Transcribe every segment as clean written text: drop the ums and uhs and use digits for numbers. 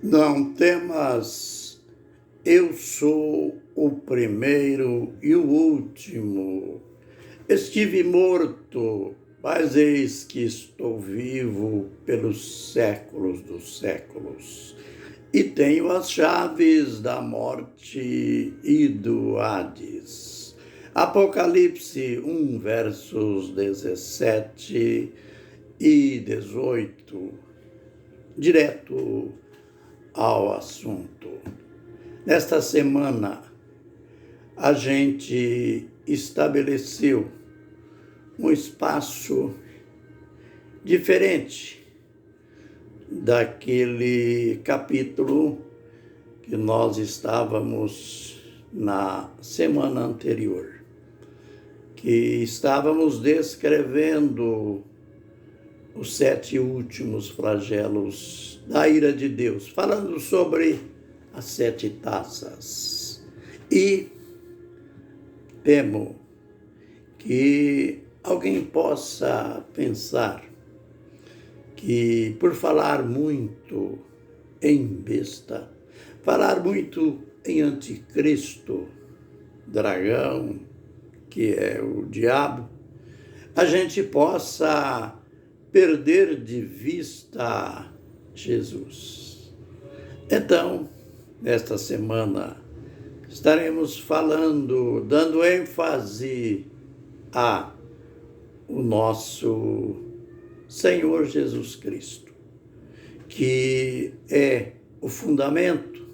Não temas, eu sou o primeiro e o último. Estive morto, mas eis que estou vivo pelos séculos dos séculos. E tenho as chaves da morte e do Hades. Apocalipse 1, versos 17 e 18. Direto ao assunto. Nesta semana, a gente estabeleceu um espaço diferente daquele capítulo que nós estávamos na semana anterior, que estávamos descrevendo os 7 últimos flagelos da ira de Deus, falando sobre as 7 taças. E temo que alguém possa pensar que por falar muito em besta, falar muito em anticristo, dragão, que é o diabo, a gente possa perder de vista Jesus. Então, nesta semana, estaremos falando, dando ênfase a o nosso Senhor Jesus Cristo, que é o fundamento,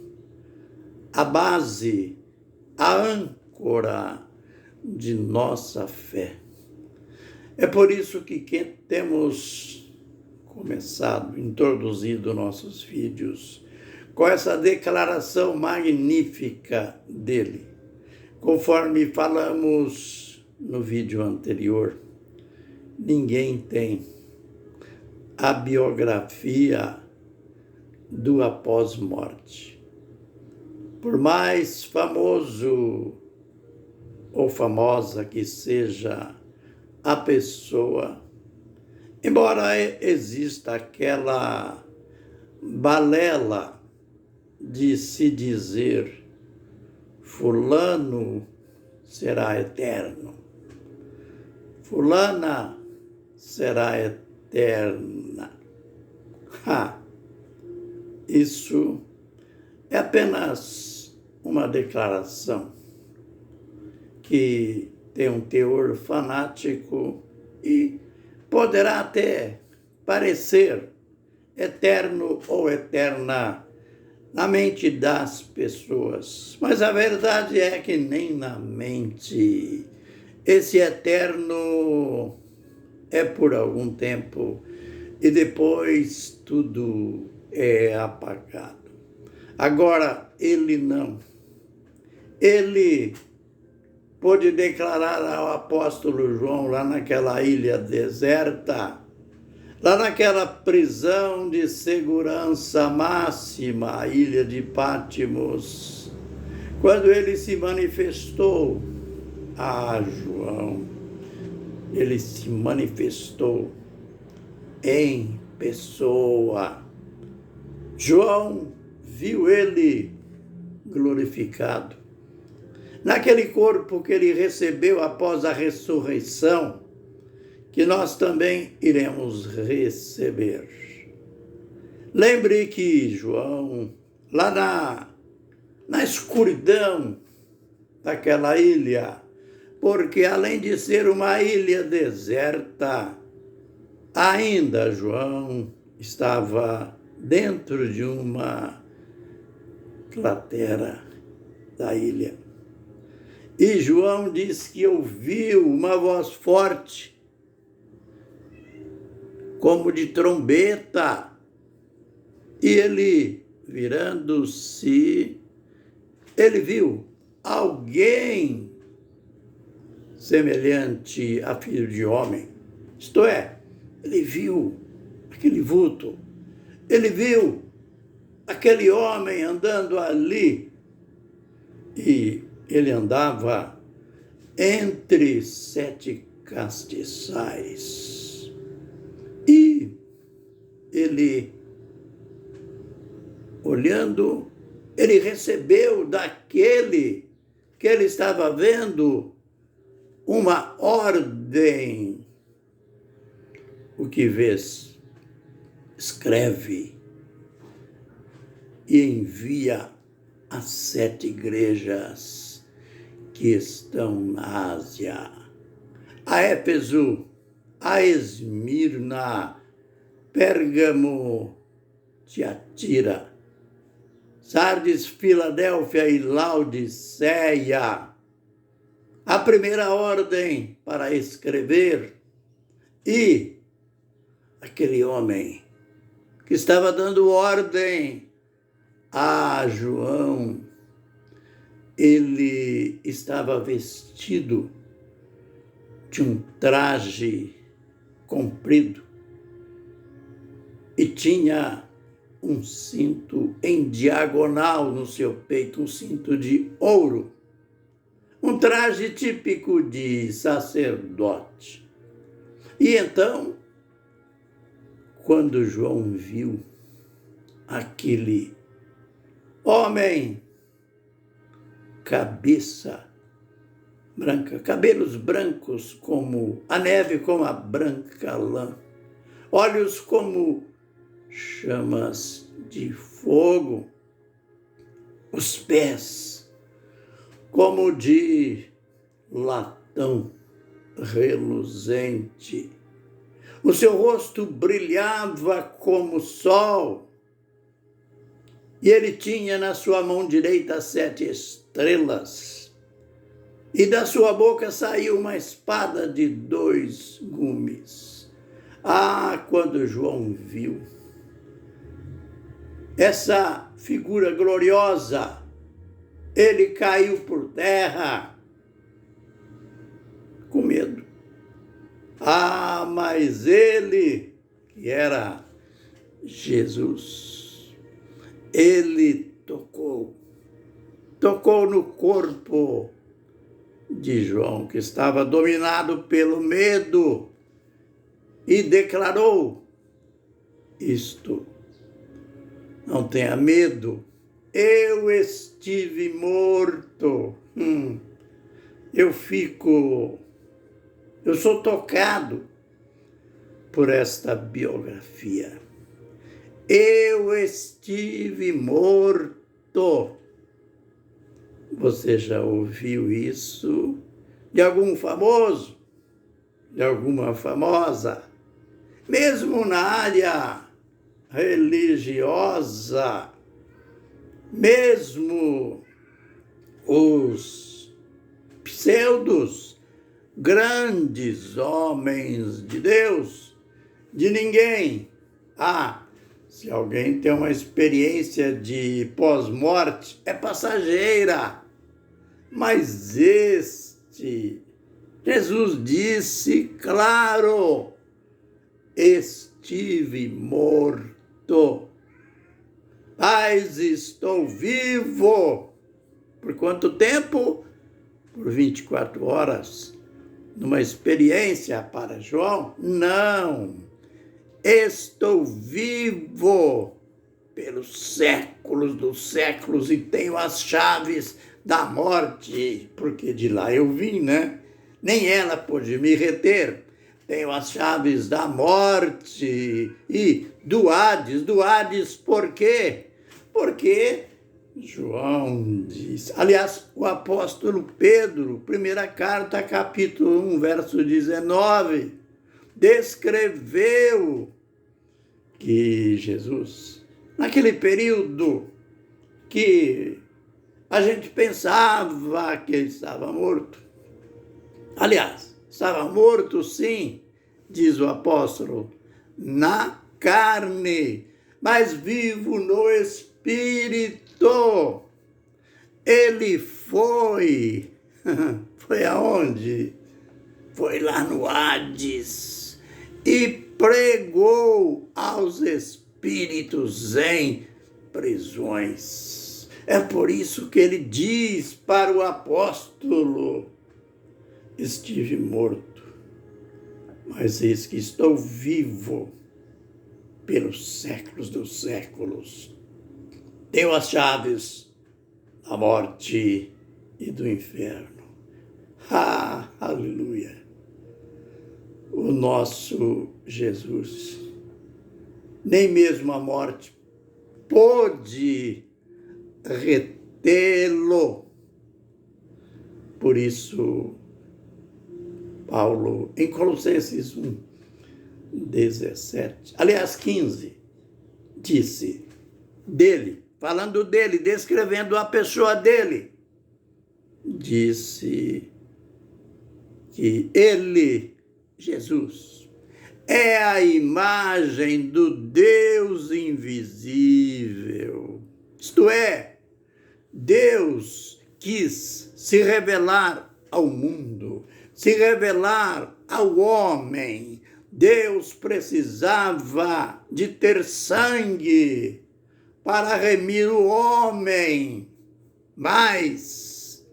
a base, a âncora de nossa fé. É por isso que temos começado, introduzido nossos vídeos com essa declaração magnífica dele. Conforme falamos no vídeo anterior, ninguém tem a biografia do após-morte. Por mais famoso ou famosa que seja a pessoa, embora exista aquela balela de se dizer fulano será eterno, fulana será eterna. Isso é apenas uma declaração que tem um teor fanático e poderá até parecer eterno ou eterna na mente das pessoas. Mas a verdade é que nem na mente. Esse eterno é por algum tempo e depois tudo é apagado. Agora, ele não. Ele pôde declarar ao apóstolo João lá naquela ilha deserta, lá naquela prisão de segurança máxima, a ilha de Pátimos, quando ele se manifestou a João, ele se manifestou em pessoa. João viu ele glorificado. Naquele corpo que ele recebeu após a ressurreição, que nós também iremos receber. Lembre que João, lá na escuridão daquela ilha, porque além de ser uma ilha deserta, ainda João estava dentro de uma cratera da ilha. E João diz que ouviu uma voz forte, como de trombeta, e ele, virando-se, ele viu alguém semelhante a filho de homem. Isto é, ele viu aquele vulto, ele viu aquele homem andando ali, e ele andava entre 7 castiçais. E ele olhando, ele recebeu daquele que ele estava vendo uma ordem. O que vês? Escreve e envia às 7 igrejas que estão na Ásia: a Éfeso, a Esmirna, Pérgamo, Tiatira, Sardes, Filadélfia e Laodiceia. A primeira ordem para escrever. E aquele homem que estava dando ordem a João, ele estava vestido de um traje comprido e tinha um cinto em diagonal no seu peito, um cinto de ouro, um traje típico de sacerdote. E então, quando João viu aquele homem, cabeça branca, cabelos brancos como a neve, como a branca lã, olhos como chamas de fogo, os pés como de latão reluzente, o seu rosto brilhava como o sol, e ele tinha na sua mão direita 7 estrelas, e da sua boca saiu uma espada de 2 gumes. Quando João viu essa figura gloriosa, ele caiu por terra com medo. Mas ele, que era Jesus, ele tocou no corpo de João, que estava dominado pelo medo, e declarou: isto, não tenha medo, eu estive morto. Eu sou tocado por esta biografia. Eu estive morto. Você já ouviu isso de algum famoso, de alguma famosa? Mesmo na área religiosa, mesmo os pseudos grandes homens de Deus, de ninguém. Se alguém tem uma experiência de pós-morte, é passageira. Mas Jesus disse, claro, estive morto, mas estou vivo. Por quanto tempo? Por 24 horas. Numa experiência para João? Não. Estou vivo pelos séculos dos séculos e tenho as chaves da morte, porque de lá eu vim, né? Nem ela pôde me reter. Tenho as chaves da morte e do Hades. Por quê? Porque João diz, aliás, o apóstolo Pedro, primeira carta, capítulo 1, verso 19, descreveu que Jesus, naquele período que a gente pensava que ele estava morto, aliás, estava morto sim, diz o apóstolo, na carne, mas vivo no Espírito. Ele foi aonde? Foi lá no Hades e pregou aos espíritos em prisões. É por isso que ele diz para o apóstolo, estive morto, mas eis que estou vivo pelos séculos dos séculos. deu as chaves da morte e do inferno. Aleluia! O nosso Jesus, nem mesmo a morte pôde retê-lo. Por isso, Paulo, em Colossenses 1:17, aliás, 15, disse dele, falando dele, descrevendo a pessoa dele, disse que ele, Jesus, é a imagem do Deus invisível. Isto é, Deus quis se revelar ao mundo, se revelar ao homem. Deus precisava de ter sangue para remir o homem, mas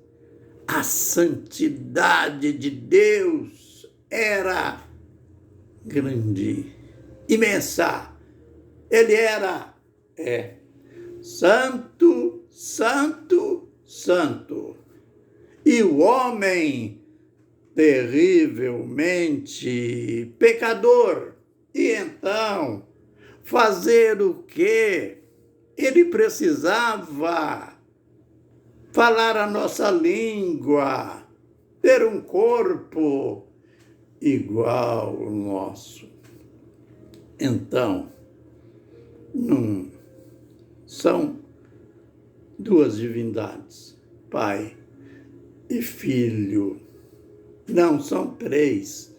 a santidade de Deus era grande, imensa. Ele era santo, santo, santo. E o homem terrivelmente pecador. E então, fazer o quê? Ele precisava falar a nossa língua, ter um corpo igual ao nosso. Então, não são duas divindades, Pai e Filho. Não são três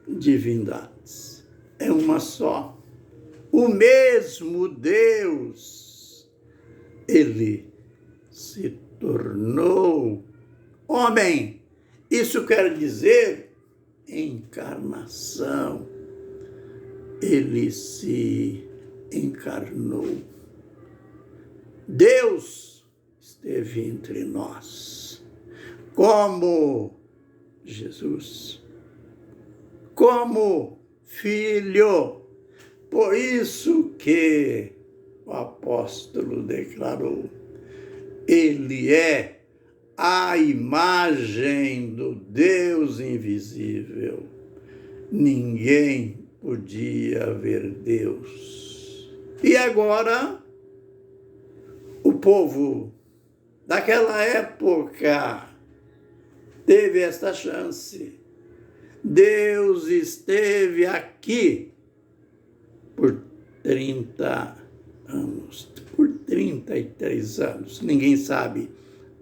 divindades. É uma só. O mesmo Deus, ele se tornou homem. Isso quer dizer encarnação. Ele se encarnou. Deus esteve entre nós, como Jesus, como Filho. Por isso que o apóstolo declarou, ele é a imagem do Deus invisível. Ninguém podia ver Deus. E agora, o povo daquela época teve esta chance. Deus esteve aqui por 30 anos, por 33 anos. Ninguém sabe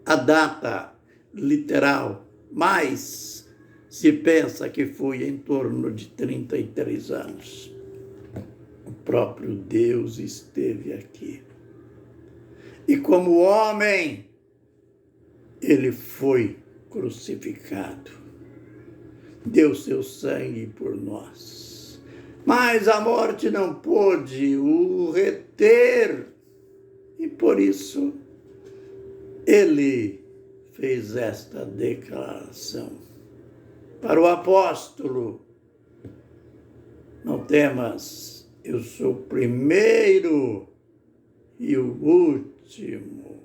a data literal, mas se pensa que foi em torno de 33 anos. O próprio Deus esteve aqui. E como homem, ele foi crucificado. Deu seu sangue por nós. Mas a morte não pôde o reter. E por isso, ele fez esta declaração. Para o apóstolo, não temas, eu sou o primeiro e o último.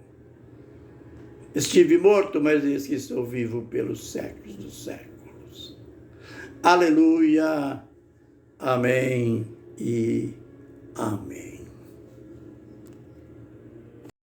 Estive morto, mas eis que estou vivo pelos séculos dos séculos. Aleluia, amém e amém.